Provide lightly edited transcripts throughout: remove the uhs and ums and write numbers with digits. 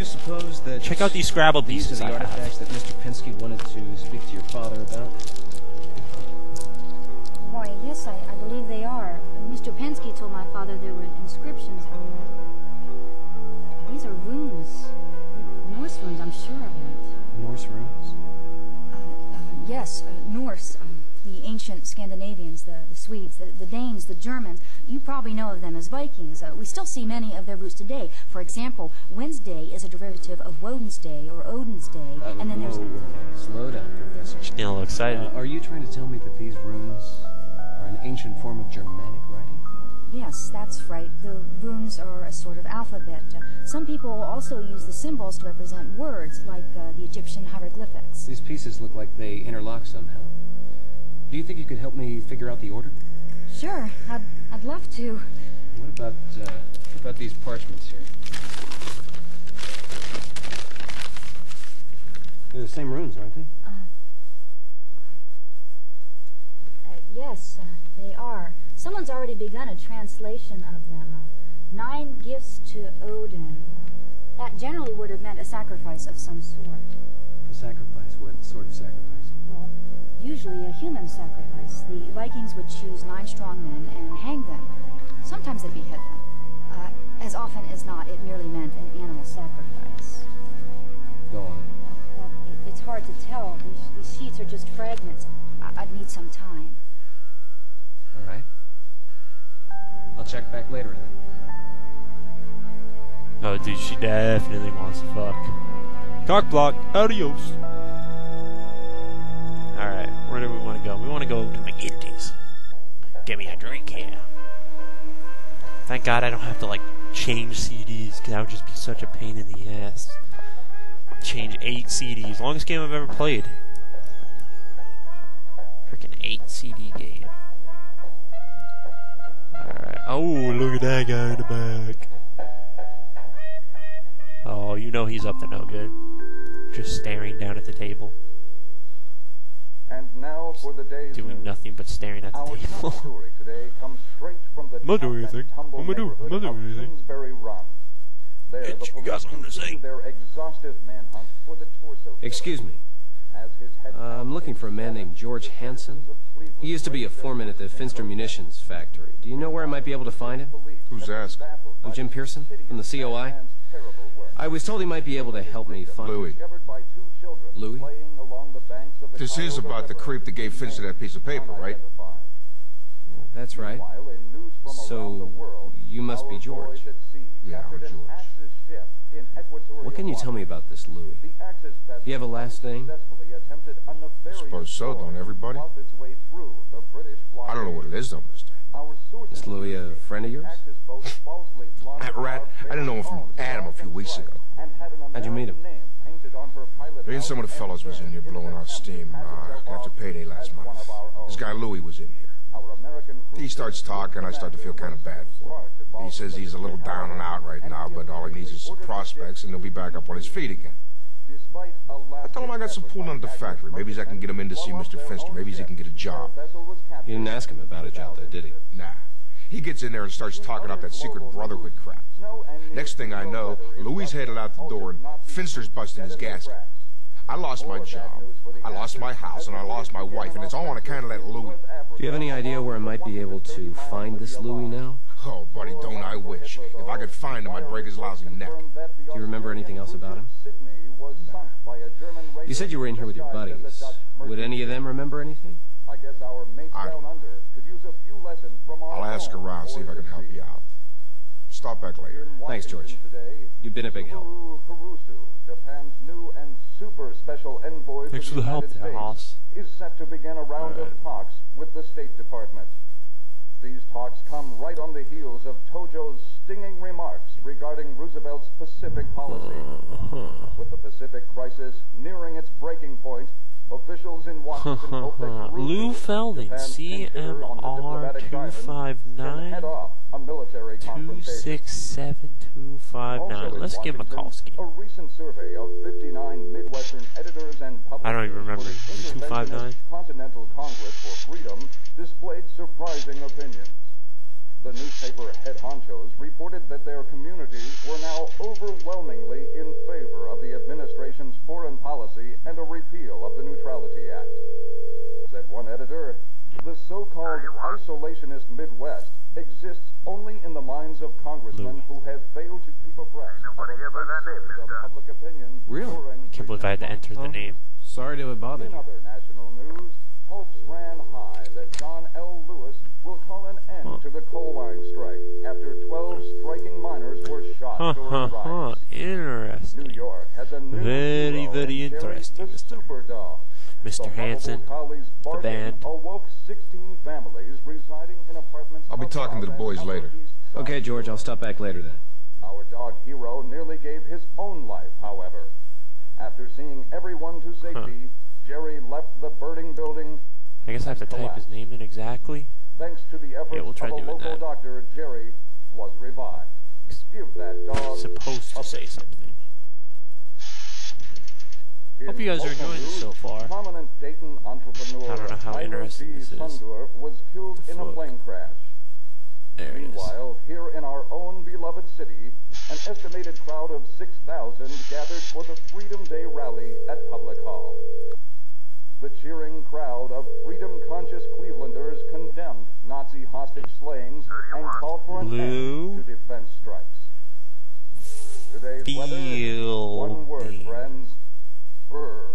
you suppose that... Check out these Scrabble pieces these are the artifacts that Mr. Penske wanted to speak to your father about? Why, yes, I believe they are. Mr. Penske told my father there were inscriptions on them. These are runes. Norse runes, I'm sure of it. Norse runes? Yes, Norse. The ancient Scandinavians, the Swedes, the Danes, the Germans. You probably know of them as Vikings. We still see many of their roots today. For example, Wednesday is a derivative of Woden's Day or Odin's Day. And then there's... Slow down, Professor. She's getting a little excited. Are you trying to tell me that these runes are an ancient form of Germanic writing? Yes, that's right. The runes are a sort of alphabet. Some people also use the symbols to represent words, like the Egyptian hieroglyphics. These pieces look like they interlock somehow. Do you think you could help me figure out the order? Sure, I'd love to. What about these parchments here? They're the same runes, aren't they? Yes, they are. Someone's already begun a translation of them. 9 gifts to Odin. That generally would have meant a sacrifice of some sort. A sacrifice? What sort of sacrifice? Well, usually a human sacrifice. The Vikings would choose 9 strong men and hang them. Sometimes they behead them. As often as not, it merely meant an animal sacrifice. Go on. Well, it's hard to tell. These sheets are just fragments. I'd need some time. All right. I'll check back later then. Oh, dude, she definitely wants to fuck. Cock block, adios. Alright, where do we want to go? We want to go to McGinty's. Give me a drink here. Thank God I don't have to, like, change CDs, because that would just be such a pain in the ass. Change 8 CDs. Longest game I've ever played. Freaking 8 CD game. Alright. Oh, look at that guy in the back. Oh, you know he's up to no good. Just staring down at the table. And now for the day's doing news. nothing but staring at the Our table. top story today comes straight from the I'm not doing anything. I'm gonna do anything. Queensberry Run. There, the You got something to say? their exhaustive manhunt for the torso. Excuse me. As his head I'm looking for a man named George Hansen. He used to be a foreman at the Finster Munitions factory. Do you know where I might be able to find him? Who's asking? I'm Jim Pearson from the COI. I was told he might be able to help me find... Louis. Louis? This is about the creep that gave Finster that piece of paper, right? Yeah, that's right. So, you must be George. Yeah, I'm George. What can you tell me about this Louis? Do you have a last name? I suppose so, don't everybody? I don't know what it is, though, mister. Is Louis a friend of yours? That rat, I didn't know him from Adam a few weeks ago. How'd you meet him? Me and some of the fellows was in here blowing our steam after payday last month. This guy Louis was in here. He starts talking, I start to feel kind of bad for him. He says he's a little down and out right now, but all he needs is some prospects and he'll be back up on his feet again. I told him I got some pull under the factory. Maybe I can get him in to see Mr. Finster. Maybe he can get a job. You didn't ask him about a job there, did he? Nah. He gets in there and starts talking up that secret brotherhood crap. Next thing I know, Louis headed out the door and Finster's busting his gasket. I lost my job, I lost my house, and I lost my wife, and it's all on account of that Louis. Do you have any idea where I might be able to find this Louis now? Oh, buddy, don't I wish. If I could find him, I'd break his lousy neck. Do you remember anything else about him? You said you were in here with your buddies. Would any of them remember anything? I don't know. I'll ask around, see if I can help you out. Stop back later. Thanks, George. You've been a big help. Japan's new and super special envoy Thanks to for the the help, United States Hoss. is set to begin a round of talks with the State Department. These talks come right on the heels of Tojo's stinging remarks regarding Roosevelt's Pacific policy. With the Pacific crisis nearing its breaking point, officials in Washington hope that Lou Felding, CMR 259 267-259. Let's give him a call scheme. A recent survey of 59 Midwestern editors and I don't even remember. 259? Continental Congress for Freedom displayed surprising opinions. The newspaper head honchos reported that their communities were now overwhelmingly in favor Public opinion Really? during Can't believe I had to enter the name. Sorry to have bothered In you. other national news, hopes ran high that John L. Lewis will call an end to the coal mine strike after 12 striking miners were shot during riots. Interesting. New York has a new Very, hero very in Jerry interesting, the Mr. Superdog. Mr. The Hanson, lovable collie's barking band. awoke 16 families residing in apartments. I'll be talking to the outside boys Upper later. East Side. Okay, George, I'll stop back later then. Our dog hero nearly gave his own life, however. After seeing everyone to safety, Jerry left the burning building. I guess I have to type his name in exactly. Thanks to the efforts we'll try of a doing local that. doctor, Jerry was revived. Give that dog Supposed to say something. Hope you guys are enjoying this so far. Prominent Dayton entrepreneur I don't know how Ira interesting G. this is. Sundorf was killed in a Look. plane crash. There it is. Meanwhile, here in our own beloved city, an estimated crowd of 6,000 gathered for the Freedom Day rally at Public Hall. The cheering crowd of freedom-conscious Clevelanders condemned Nazi hostage slayings and called for an Blue. end to defense strikes. Today's weather, one word, Fielding. friends, brr.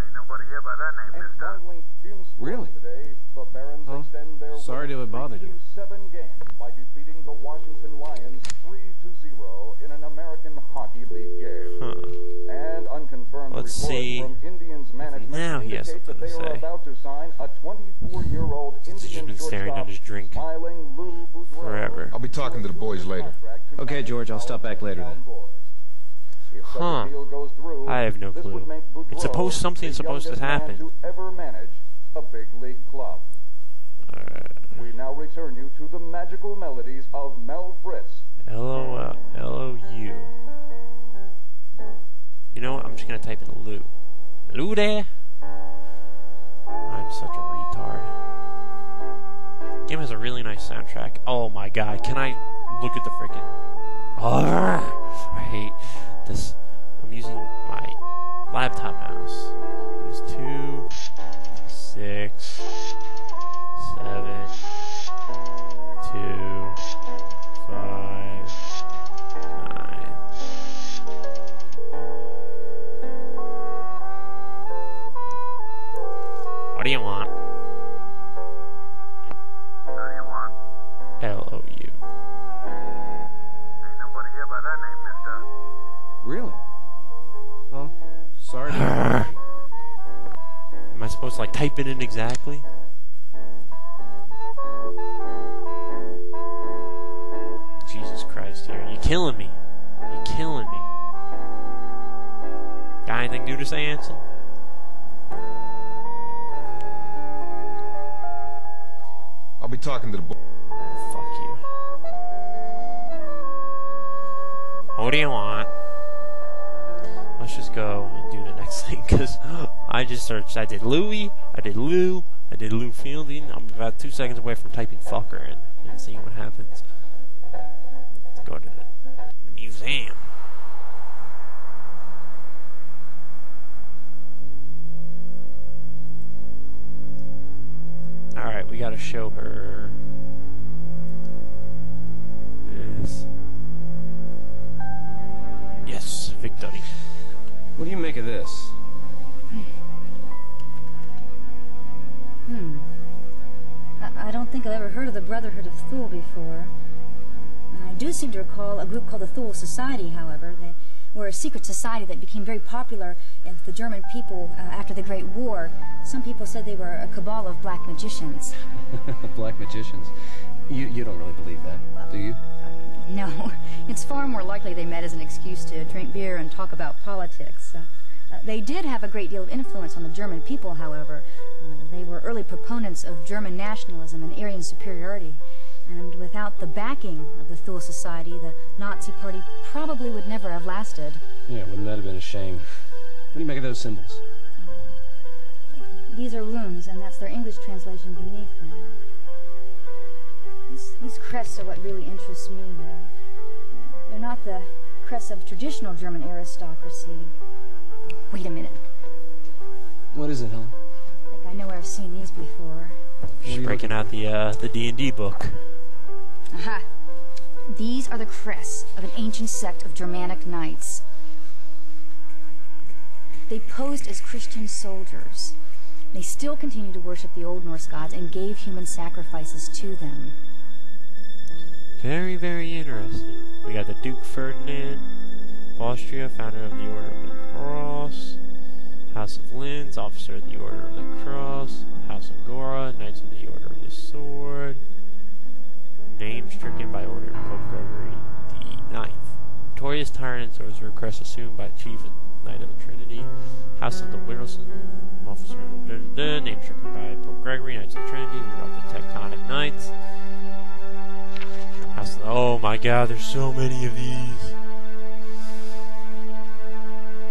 Ain't nobody here by that name, And mister. finally, in sports Really? today, the Barons Huh? extend their Sorry to have bothered you. 7 games by defeating the Washington Lions 3-0 in an American Hockey League game. Huh. And unconfirmed Let's reports see. from Indians management Now he has indicate that something they to are say. about to sign a 24-year-old He's just Indian been staring at shortstop, his drink smiling Lou Boudreau, forever. I'll be talking to the boys later. Okay, George, I'll stop back later then. If such a Huh. deal goes through, I have no this clue. would make Boudreau It's supposed- something's the supposed to youngest man happen. to ever manage a big league club. We now return you to the magical melodies of Mel Fritz. LOL. LOU. You know what? I'm just gonna type in Lou. Lou there? I'm such a retard. Game has a really nice soundtrack. Oh my god, can I look at the freaking... I hate this. I'm using my laptop mouse. It's 2, 6, 7, 2, 5, 9. What do you want? What do you want? LOU. Ain't nobody here by that name, mister. Really? Oh, sorry to have bothered you. Am I supposed to like type it in exactly? Jesus Christ, here. You're killing me. You're killing me. Got anything new to say, Ansel? I'll be talking to the boys. Fuck you. What do you want? Let's just go and do the next thing, because I just searched. I did Louie, I did Lou, I did Lou Fielding. I'm about 2 seconds away from typing fucker in and seeing what happens. Let's go to the museum. Alright, we gotta show her this. Yes, victory. What do you make of this? I don't think I've ever heard of the Brotherhood of Thule before. I do seem to recall a group called the Thule Society, however. They were a secret society that became very popular with the German people after the Great War. Some people said they were a cabal of black magicians. Black magicians. You don't really believe that, do you? No, it's far more likely they met as an excuse to drink beer and talk about politics. They did have a great deal of influence on the German people, however. They were early proponents of German nationalism and Aryan superiority. And without the backing of the Thule Society, the Nazi Party probably would never have lasted. Yeah, wouldn't that have been a shame? What do you make of those symbols? These are runes, and that's their English translation beneath them. These crests are what really interests me, though. They're not the crests of traditional German aristocracy. Wait a minute. What is it, Helen? I think I know where I've seen these before. She's breaking out the D&D book. Aha! These are the crests of an ancient sect of Germanic knights. They posed as Christian soldiers. They still continue to worship the Old Norse gods and gave human sacrifices to them. Very, very interesting. We got the Duke Ferdinand of Austria, founder of the Order of the Cross. House of Linz, officer of the Order of the Cross. House of Gora, Knights of the Order of the Sword. Name stricken by order of Pope Gregory the IX. Notorious tyrant, so was a request assumed by Chief and Knight of the Trinity. House of the Whittleson, officer of the name stricken by Pope Gregory, Knights of the Trinity, leader of the Tectonic Knights. House of the, oh my god, there's so many of these.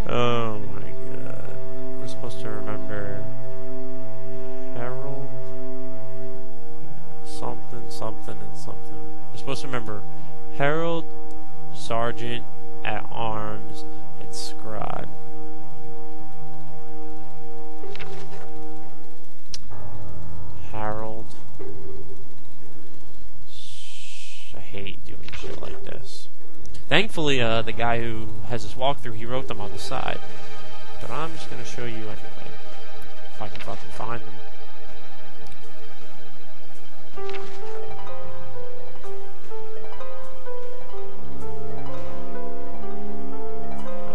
Oh my god. We're supposed to remember Harold, something, something, and something. We're supposed to remember Harold, Sergeant at Arms, and Scribe. Harold. I hate doing shit like this. Thankfully, the guy who has this walkthrough, he wrote them on the side. But I'm just gonna show you anyway. If I can fucking find them.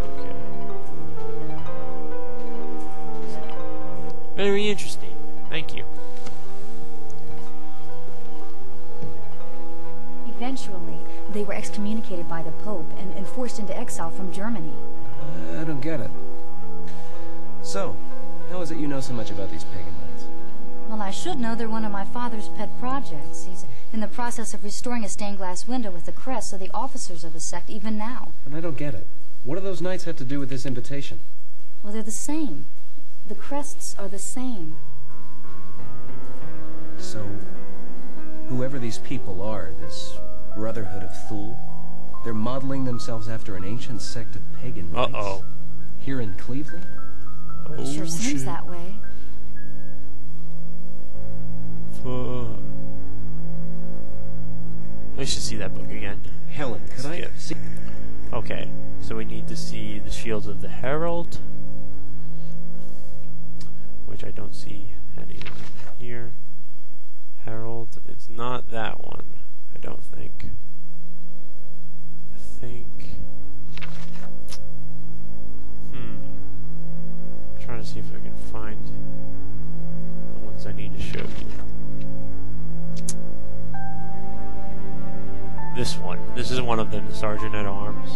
Okay. Very interesting. Thank you. Eventually, they were excommunicated by the Pope and forced into exile from Germany. I don't get it. So, how is it you know so much about these pagan knights? Well, I should know they're one of my father's pet projects. He's in the process of restoring a stained glass window with the crest of the officers of the sect even now. But I don't get it. What do those knights have to do with this invitation? Well, they're the same. The crests are the same. So, whoever these people are, this Brotherhood of Thule, they're modeling themselves after an ancient sect of pagan knights? Uh-oh. Here in Cleveland? It sure seems that way. Fuck. We should see that book again. Helen, could I see? Okay, so we need to see the Shields of the Herald, which I don't see any of them here. Herald, it's not that one, I don't think. I think... I'm trying to see if I can find the ones I need to show you. This one. This is one of them, the Sergeant at Arms.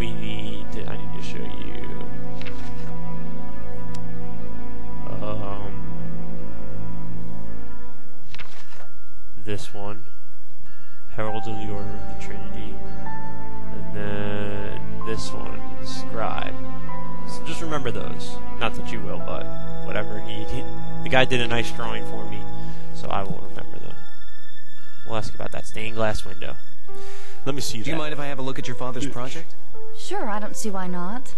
I need to show you this one, Herald of the Order of the Trinity, and then this one, Scribe. So just remember those. Not that you will, but whatever. The guy did a nice drawing for me, so I will remember them. We'll ask about that stained glass window. Let me see that. Do you mind if I have a look at your father's project? Sure, I don't see why not.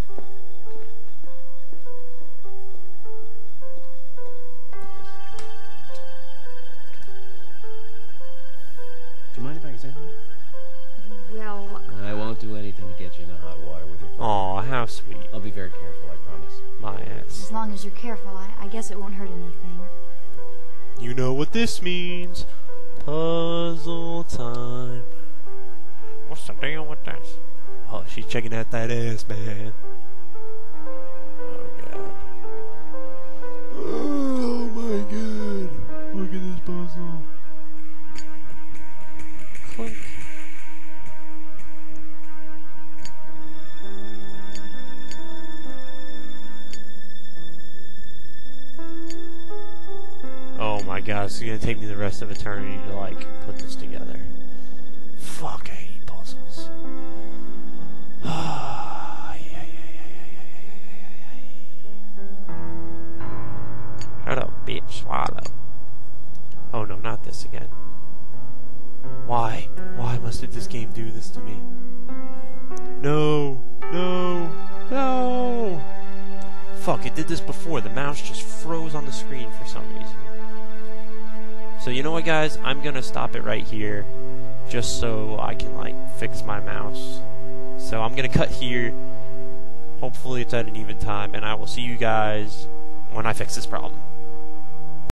Do you mind if I examine it? Well... I won't do anything to get you into hot water with your father. Aw, how sweet. I'll be very careful, I promise. My ass. As long as you're careful, I guess it won't hurt anything. You know what this means. Puzzle time. What's the deal with this? Oh, she's checking out that ass, man. Oh, God. Oh, my God. Look at this puzzle. Clink. Oh my god, it's gonna take me the rest of eternity to, like, put this together. Fuck, I hate puzzles. Shut up, bitch, swallow. Oh no, not this again. Why? Why must this game do this to me? No! No! No! Fuck, it did this before. The mouse just froze on the screen for some reason. So you know what, guys? I'm gonna stop it right here, just so I can, like, fix my mouse So I'm going to cut here. Hopefully it's at an even time, and I will see you guys when I fix this problem.